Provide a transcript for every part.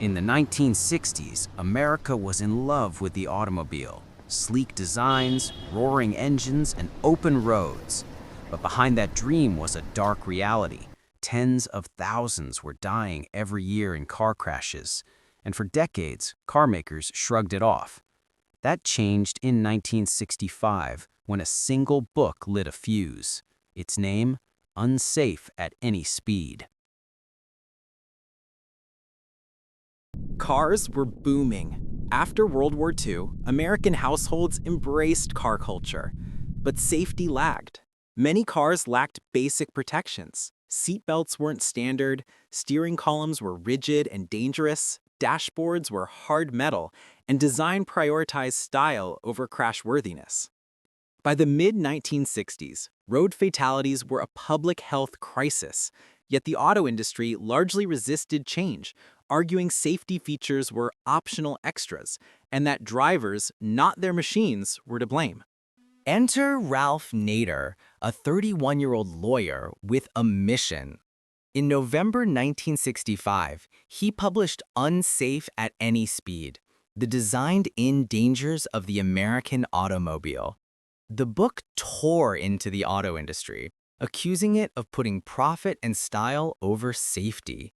In the 1960s, America was in love with the automobile. Sleek designs, roaring engines, and open roads. But behind that dream was a dark reality. Tens of thousands were dying every year in car crashes, and for decades, car makers shrugged it off. That changed in 1965 when a single book lit a fuse. Its name, Unsafe at Any Speed. Cars were booming. After World War II, American households embraced car culture, but safety lagged. Many cars lacked basic protections. Seatbelts weren't standard, steering columns were rigid and dangerous, dashboards were hard metal, and design prioritized style over crashworthiness. By the mid-1960s, road fatalities were a public health crisis, yet the auto industry largely resisted change, arguing safety features were optional extras, and that drivers, not their machines, were to blame. Enter Ralph Nader, a 31-year-old lawyer with a mission. In November 1965, he published Unsafe at Any Speed, the designed-in dangers of the American automobile. The book tore into the auto industry, accusing it of putting profit and style over safety.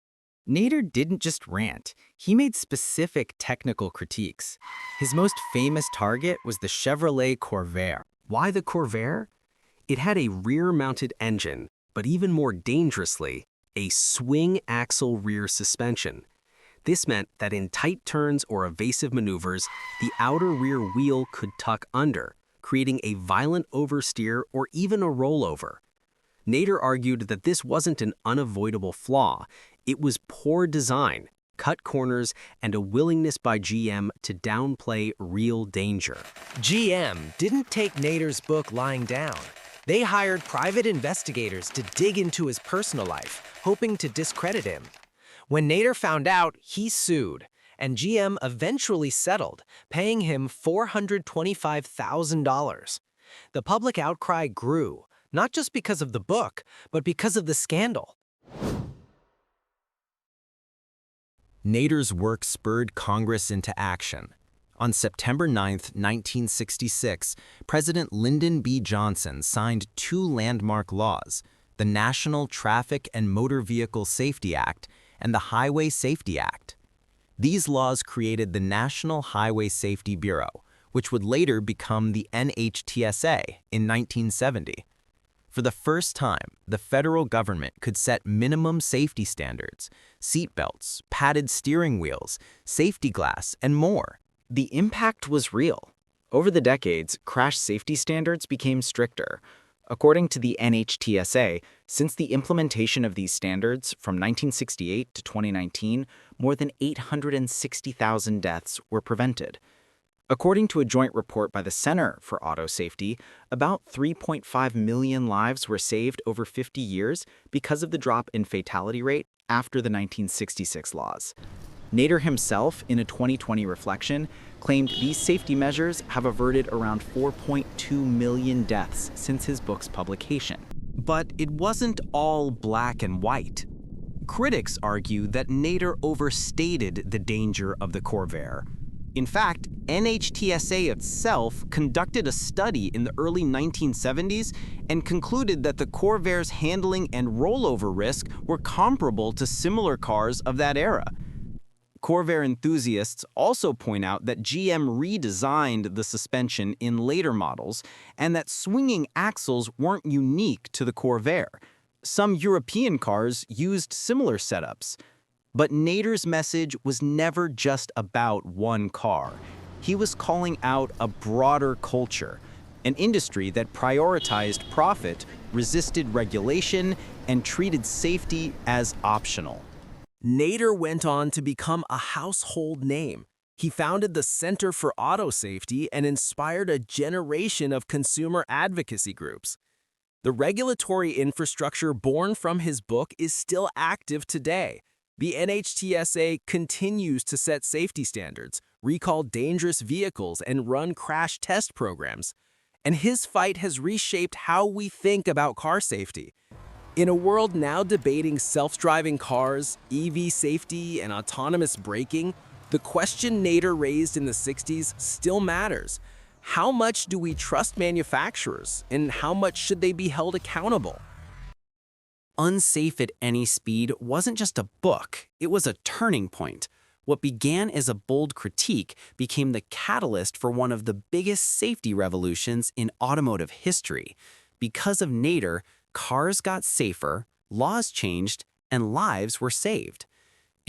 Nader didn't just rant, he made specific technical critiques. His most famous target was the Chevrolet Corvair. Why the Corvair? It had a rear-mounted engine, but even more dangerously, a swing-axle rear suspension. This meant that in tight turns or evasive maneuvers, the outer rear wheel could tuck under, creating a violent oversteer or even a rollover. Nader argued that this wasn't an unavoidable flaw, it was poor design, cut corners, and a willingness by GM to downplay real danger. GM didn't take Nader's book lying down. They hired private investigators to dig into his personal life, hoping to discredit him. When Nader found out, he sued, and GM eventually settled, paying him $425,000. The public outcry grew, not just because of the book, but because of the scandal. Nader's work spurred Congress into action. On September 9, 1966, President Lyndon B. Johnson signed two landmark laws, the National Traffic and Motor Vehicle Safety Act and the Highway Safety Act. These laws created the National Highway Safety Bureau, which would later become the NHTSA in 1970. For the first time, the federal government could set minimum safety standards, seatbelts, padded steering wheels, safety glass, and more. The impact was real. Over the decades, crash safety standards became stricter. According to the NHTSA, since the implementation of these standards from 1968 to 2019, more than 860,000 deaths were prevented. According to a joint report by the Center for Auto Safety, about 3.5 million lives were saved over 50 years because of the drop in fatality rate after the 1966 laws. Nader himself, in a 2020 reflection, claimed these safety measures have averted around 4.2 million deaths since his book's publication. But it wasn't all black and white. Critics argue that Nader overstated the danger of the Corvair. In fact, NHTSA itself conducted a study in the early 1970s and concluded that the Corvair's handling and rollover risk were comparable to similar cars of that era. Corvair enthusiasts also point out that GM redesigned the suspension in later models and that swinging axles weren't unique to the Corvair. Some European cars used similar setups. But Nader's message was never just about one car. He was calling out a broader culture, an industry that prioritized profit, resisted regulation, and treated safety as optional. Nader went on to become a household name. He founded the Center for Auto Safety and inspired a generation of consumer advocacy groups. The regulatory infrastructure born from his book is still active today. The NHTSA continues to set safety standards, recall dangerous vehicles, and run crash test programs. And his fight has reshaped how we think about car safety. In a world now debating self-driving cars, EV safety, and autonomous braking, the question Nader raised in the 60s still matters. How much do we trust manufacturers, and how much should they be held accountable? Unsafe at Any Speed wasn't just a book, it was a turning point. What began as a bold critique became the catalyst for one of the biggest safety revolutions in automotive history. Because of Nader, cars got safer, laws changed, and lives were saved.